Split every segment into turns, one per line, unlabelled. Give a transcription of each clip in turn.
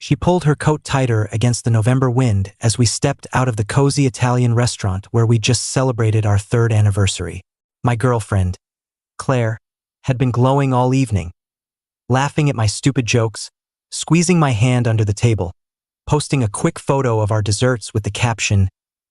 She pulled her coat tighter against the November wind as we stepped out of the cozy Italian restaurant where we'd just celebrated our 3rd anniversary. My girlfriend, Claire, had been glowing all evening, laughing at my stupid jokes, squeezing my hand under the table, posting a quick photo of our desserts with the caption,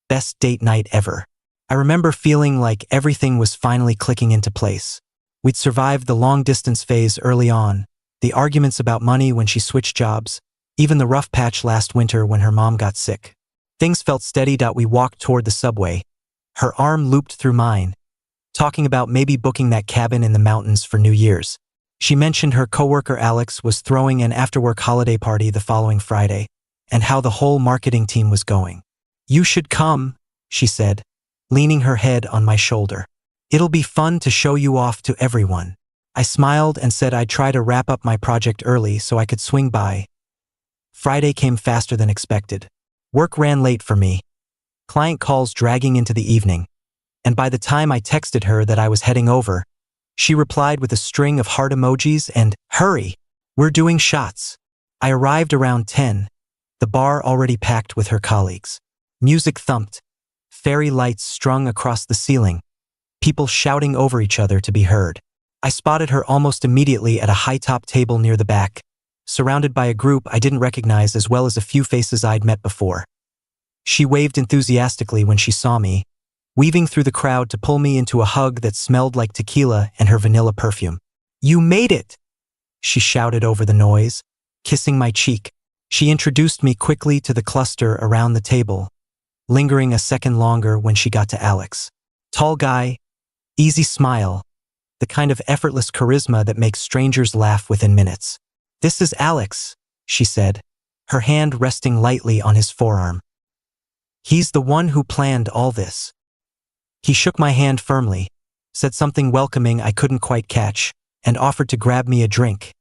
"Best date night ever." I remember feeling like everything was finally clicking into place. We'd survived the long-distance phase early on, the arguments about money when she switched jobs, even the rough patch last winter when her mom got sick. Things felt steady. We walked toward the subway, her arm looped through mine, talking about maybe booking that cabin in the mountains for New Year's. She mentioned her coworker Alex was throwing an after-work holiday party the following Friday, and how the whole marketing team was going. "You should come," she said, leaning her head on my shoulder. "It'll be fun to show you off to everyone." I smiled and said I'd try to wrap up my project early so I could swing by. Friday came faster than expected. Work ran late for me, client calls dragging into the evening, and by the time I texted her that I was heading over, she replied with a string of heart emojis and, "Hurry, we're doing shots." I arrived around 10, the bar already packed with her colleagues. Music thumped, fairy lights strung across the ceiling, people shouting over each other to be heard. I spotted her almost immediately at a high-top table near the back, surrounded by a group I didn't recognize as well as a few faces I'd met before. She waved enthusiastically when she saw me, weaving through the crowd to pull me into a hug that smelled like tequila and her vanilla perfume. "You made it!" she shouted over the noise, kissing my cheek. She introduced me quickly to the cluster around the table, lingering a second longer when she got to Alex. Tall guy, easy smile, the kind of effortless charisma that makes strangers laugh within minutes. "This is Alex," she said, her hand resting lightly on his forearm. "He's the one who planned all this." He shook my hand firmly, said something welcoming I couldn't quite catch, and offered to grab me a drink.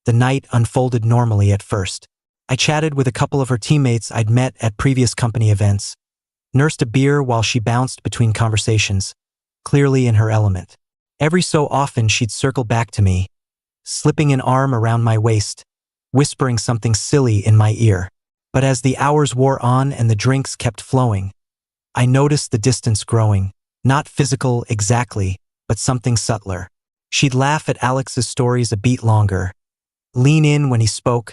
The night unfolded normally at first. I chatted with a couple of her teammates I'd met at previous company events, nursed a beer while she bounced between conversations, clearly in her element. Every so often she'd circle back to me, slipping an arm around my waist, whispering something silly in my ear. But as the hours wore on and the drinks kept flowing, I noticed the distance growing, not physical exactly, but something subtler. She'd laugh at Alex's stories a beat longer, lean in when he spoke,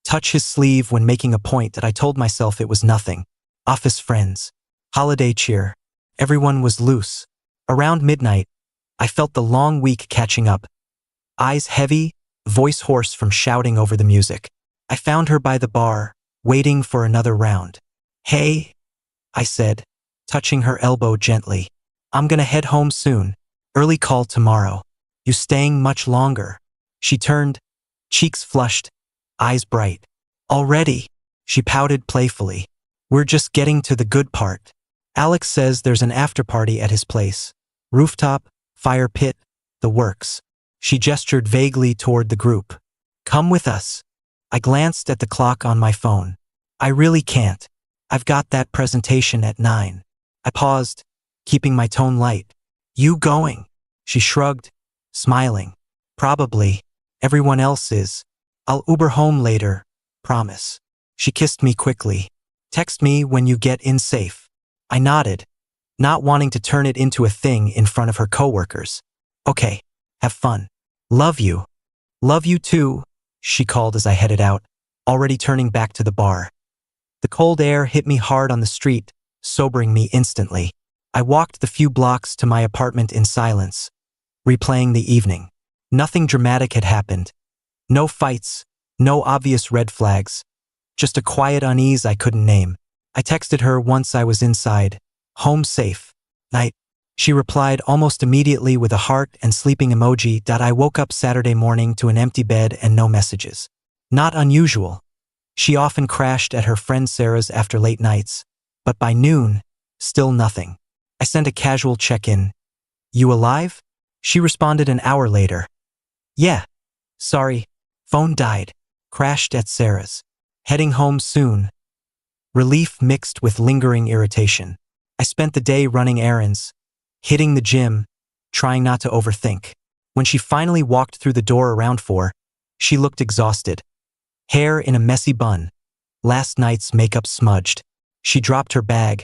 touch his sleeve when making a point that I told myself it was nothing. Office friends. Holiday cheer. Everyone was loose. Around midnight, I felt the long week catching up. Eyes heavy, voice hoarse from shouting over the music. I found her by the bar, waiting for another round. "Hey," I said, touching her elbow gently. "I'm gonna head home soon. Early call tomorrow. You staying much longer?" She turned, cheeks flushed, eyes bright. "Already?" She pouted playfully. "We're just getting to the good part. Alex says there's an after-party at his place. Rooftop, fire pit, the works." She gestured vaguely toward the group. "Come with us." I glanced at the clock on my phone. "I really can't. I've got that presentation at 9. I paused, keeping my tone light. "You going?" She shrugged, smiling. "Probably. Everyone else is. I'll Uber home later, promise." She kissed me quickly. "Text me when you get in safe." I nodded, not wanting to turn it into a thing in front of her coworkers. "Okay, have fun. Love you." "Love you too," she called as I headed out, already turning back to the bar. The cold air hit me hard on the street, sobering me instantly. I walked the few blocks to my apartment in silence, replaying the evening. Nothing dramatic had happened. No fights, no obvious red flags. Just a quiet unease I couldn't name. I texted her once I was inside. "Home safe. Night." She replied almost immediately with a heart and sleeping emoji. I woke up Saturday morning to an empty bed and no messages. Not unusual. She often crashed at her friend Sarah's after late nights, but by noon, still nothing. I sent a casual check-in. "You alive?" She responded an hour later. "Yeah. Sorry. Phone died. Crashed at Sarah's. Heading home soon." Relief mixed with lingering irritation. I spent the day running errands, hitting the gym, trying not to overthink. When she finally walked through the door around 4, she looked exhausted. hair in a messy bun, last night's makeup smudged. She dropped her bag,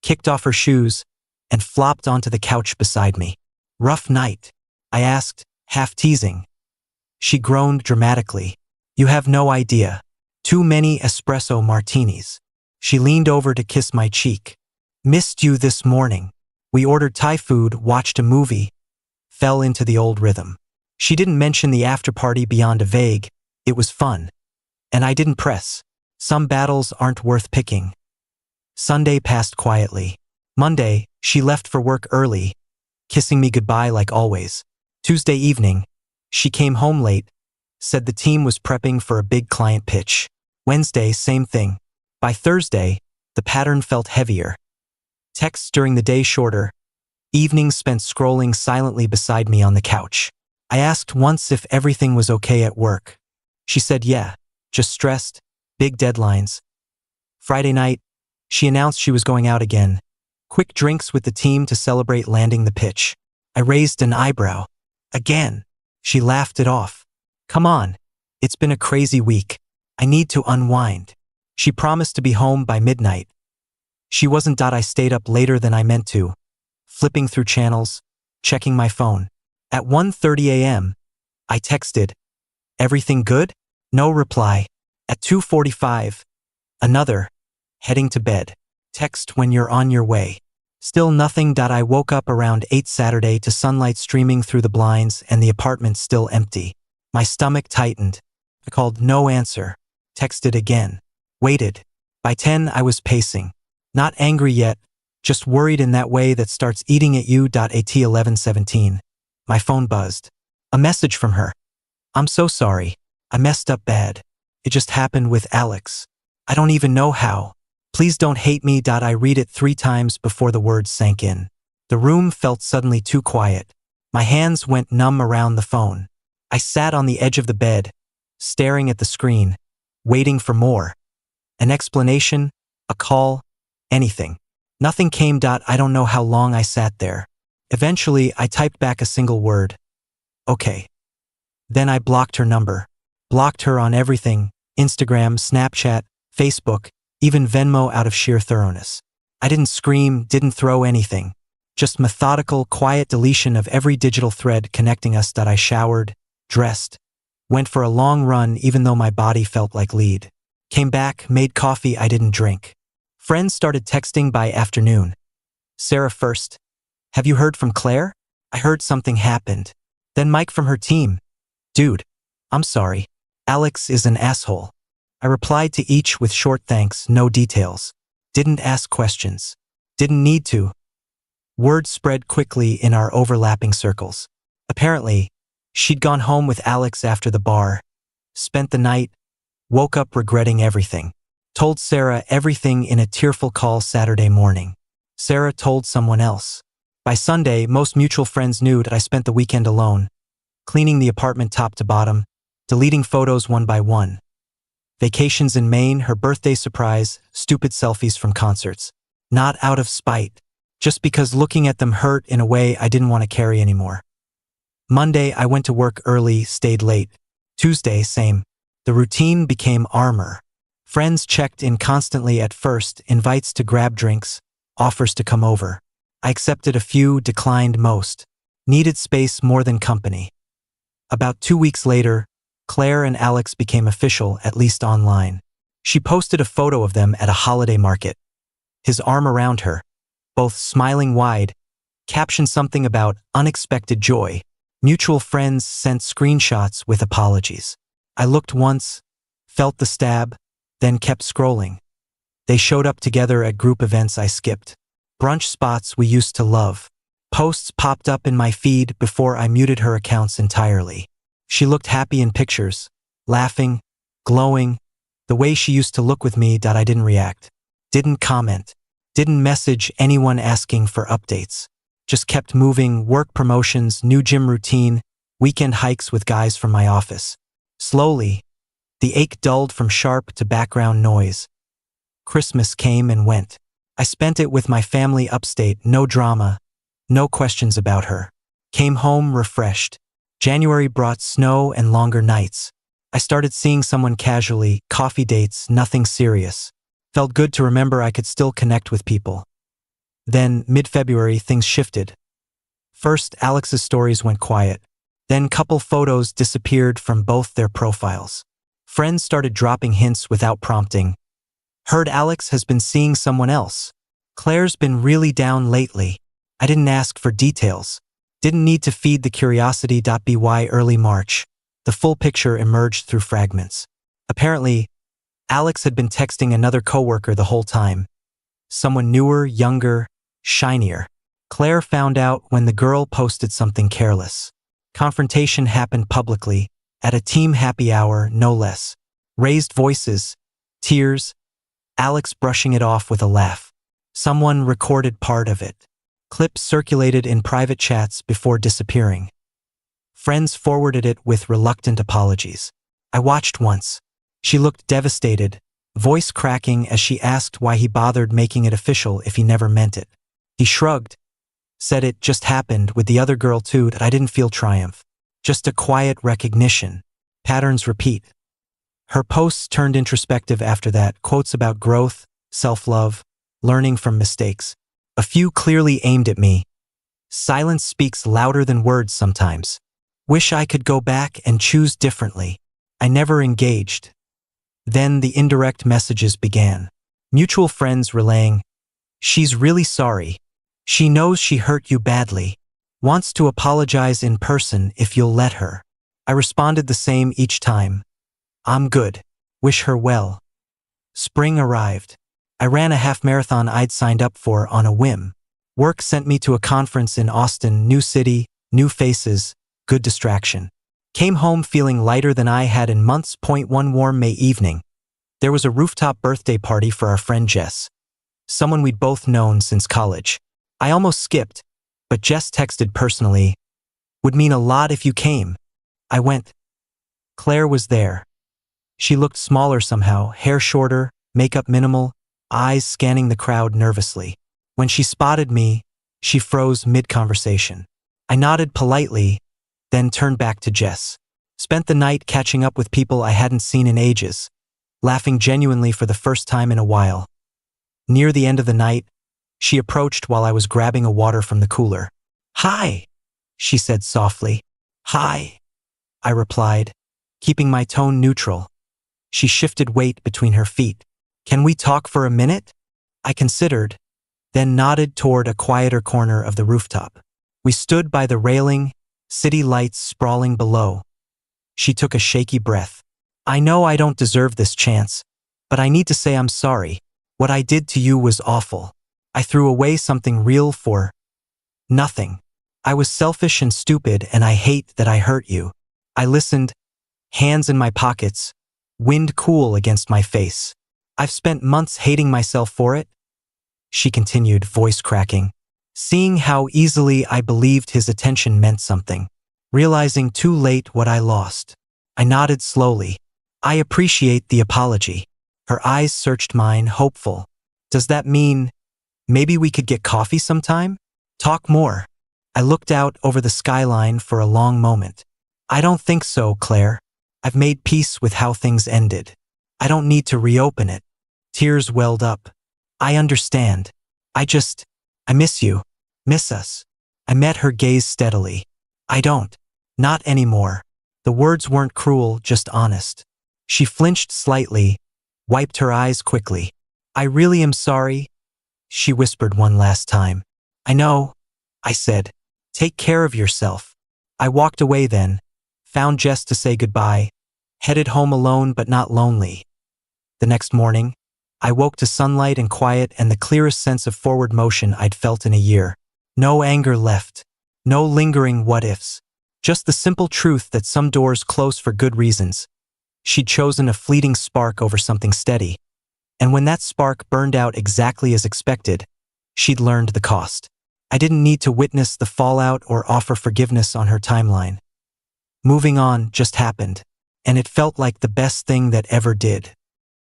kicked off her shoes, and flopped onto the couch beside me. "Rough night?" I asked, half teasing. She groaned dramatically. "You have no idea. Too many espresso martinis." She leaned over to kiss my cheek. "Missed you this morning." We ordered Thai food, watched a movie, fell into the old rhythm. She didn't mention the after-party beyond a vague, "It was fun." And I didn't press. Some battles aren't worth picking. Sunday passed quietly. Monday, she left for work early, kissing me goodbye like always. Tuesday evening, she came home late, said the team was prepping for a big client pitch. Wednesday, same thing. By Thursday, the pattern felt heavier. Texts during the day shorter, evenings spent scrolling silently beside me on the couch. I asked once if everything was okay at work. She said yeah, just stressed, big deadlines. Friday night, she announced she was going out again. Quick drinks with the team to celebrate landing the pitch. I raised an eyebrow. "Again?" She laughed it off. "Come on, it's been a crazy week. I need to unwind." She promised to be home by midnight. She wasn't. I stayed up later than I meant to, flipping through channels, checking my phone. At 1:30 a.m., I texted, "Everything good?" No reply. At 2:45, another, "Heading to bed. Text when you're on your way." Still nothing. I woke up around 8 Saturday to sunlight streaming through the blinds and the apartment still empty. My stomach tightened. I called, no answer. Texted again. Waited. By 10, I was pacing. Not angry yet, just worried in that way that starts eating at you. At 11:17, my phone buzzed. A message from her. "I'm so sorry. I messed up bad. It just happened with Alex. I don't even know how. Please don't hate me." I read it 3 times before the words sank in. The room felt suddenly too quiet. My hands went numb around the phone. I sat on the edge of the bed, staring at the screen, waiting for more. An explanation, a call, anything. Nothing came. I don't know how long I sat there. Eventually, I typed back a single word. "Okay." Then I blocked her number. Blocked her on everything, Instagram, Snapchat, Facebook, even Venmo, out of sheer thoroughness. I didn't scream, didn't throw anything. Just methodical, quiet deletion of every digital thread connecting us. I showered, dressed, went for a long run even though my body felt like lead. Came back, made coffee I didn't drink. Friends started texting by afternoon. Sarah first. "Have you heard from Claire? I heard something happened." Then Mike from her team. "Dude, I'm sorry. Alex is an asshole." I replied to each with short thanks, no details. Didn't ask questions. Didn't need to. Word spread quickly in our overlapping circles. Apparently, she'd gone home with Alex after the bar, spent the night, woke up regretting everything. Told Sarah everything in a tearful call Saturday morning. Sarah told someone else. By Sunday, most mutual friends knew that I spent the weekend alone, cleaning the apartment top to bottom, deleting photos one by one. Vacations in Maine, her birthday surprise, stupid selfies from concerts. Not out of spite, just because looking at them hurt in a way I didn't want to carry anymore. Monday, I went to work early, stayed late. Tuesday, same. The routine became armor. Friends checked in constantly at first, invites to grab drinks, offers to come over. I accepted a few, declined most. Needed space more than company. About 2 weeks later, Claire and Alex became official, at least online. She posted a photo of them at a holiday market. His arm around her, both smiling wide, captioned something about unexpected joy. Mutual friends sent screenshots with apologies. I looked once, felt the stab, then kept scrolling. They showed up together at group events I skipped. Brunch spots we used to love. Posts popped up in my feed before I muted her accounts entirely. She looked happy in pictures, laughing, glowing, the way she used to look with me. I didn't react, didn't comment, didn't message anyone asking for updates. Just kept moving, work promotions, new gym routine, weekend hikes with guys from my office. Slowly, the ache dulled from sharp to background noise. Christmas came and went. I spent it with my family upstate, no drama, no questions about her. Came home refreshed. January brought snow and longer nights. I started seeing someone casually, coffee dates, nothing serious. Felt good to remember I could still connect with people. Then, mid-February, things shifted. First, Alex's stories went quiet. Then couple photos disappeared from both their profiles. Friends started dropping hints without prompting. Heard Alex has been seeing someone else. Claire's been really down lately. I didn't ask for details. Didn't need to feed the curiosity. By early March, the full picture emerged through fragments. Apparently, Alex had been texting another coworker the whole time. Someone newer, younger, shinier. Claire found out when the girl posted something careless. Confrontation happened publicly, at a team happy hour, no less. Raised voices, tears, Alex brushing it off with a laugh. Someone recorded part of it. Clips circulated in private chats before disappearing. Friends forwarded it with reluctant apologies. I watched once. She looked devastated, voice cracking as she asked why he bothered making it official if he never meant it. He shrugged, said it just happened with the other girl too. I didn't feel triumph. Just a quiet recognition. Patterns repeat. Her posts turned introspective after that, quotes about growth, self-love, learning from mistakes. A few clearly aimed at me. Silence speaks louder than words sometimes. Wish I could go back and choose differently. I never engaged. Then the indirect messages began. Mutual friends relaying, "She's really sorry. She knows she hurt you badly. Wants to apologize in person if you'll let her." I responded the same each time. "I'm good. Wish her well." Spring arrived. I ran a half marathon I'd signed up for on a whim. Work sent me to a conference in Austin, new city, new faces, good distraction. Came home feeling lighter than I had in months. One warm May evening. There was a rooftop birthday party for our friend Jess, someone we'd both known since college. I almost skipped, but Jess texted personally, "Would mean a lot if you came." I went. Claire was there. She looked smaller somehow, hair shorter, makeup minimal, eyes scanning the crowd nervously. When she spotted me, she froze mid-conversation. I nodded politely, then turned back to Jess. Spent the night catching up with people I hadn't seen in ages, laughing genuinely for the first time in a while. Near the end of the night, she approached while I was grabbing a water from the cooler. "Hi," she said softly. "Hi," I replied, keeping my tone neutral. She shifted weight between her feet. "Can we talk for a minute?" I considered, then nodded toward a quieter corner of the rooftop. We stood by the railing, city lights sprawling below. She took a shaky breath. "I know I don't deserve this chance, but I need to say I'm sorry. What I did to you was awful. I threw away something real for nothing. I was selfish and stupid, and I hate that I hurt you." I listened, hands in my pockets, wind cool against my face. "I've spent months hating myself for it," she continued, voice cracking. Seeing how easily I believed his attention meant something. Realizing too late what I lost. I nodded slowly. "I appreciate the apology." Her eyes searched mine, hopeful. "Does that mean maybe we could get coffee sometime? Talk more?" I looked out over the skyline for a long moment. "I don't think so, Claire. I've made peace with how things ended. I don't need to reopen it." Tears welled up. "I understand. I miss you. Miss us." I met her gaze steadily. "I don't. Not anymore." The words weren't cruel, just honest. She flinched slightly, wiped her eyes quickly. "I really am sorry," she whispered one last time. "I know," I said. "Take care of yourself." I walked away then, found Jess to say goodbye, headed home alone but not lonely. The next morning, I woke to sunlight and quiet and the clearest sense of forward motion I'd felt in a year. No anger left. No lingering what-ifs. Just the simple truth that some doors close for good reasons. She'd chosen a fleeting spark over something steady. And when that spark burned out exactly as expected, she'd learned the cost. I didn't need to witness the fallout or offer forgiveness on her timeline. Moving on just happened, and it felt like the best thing that ever did.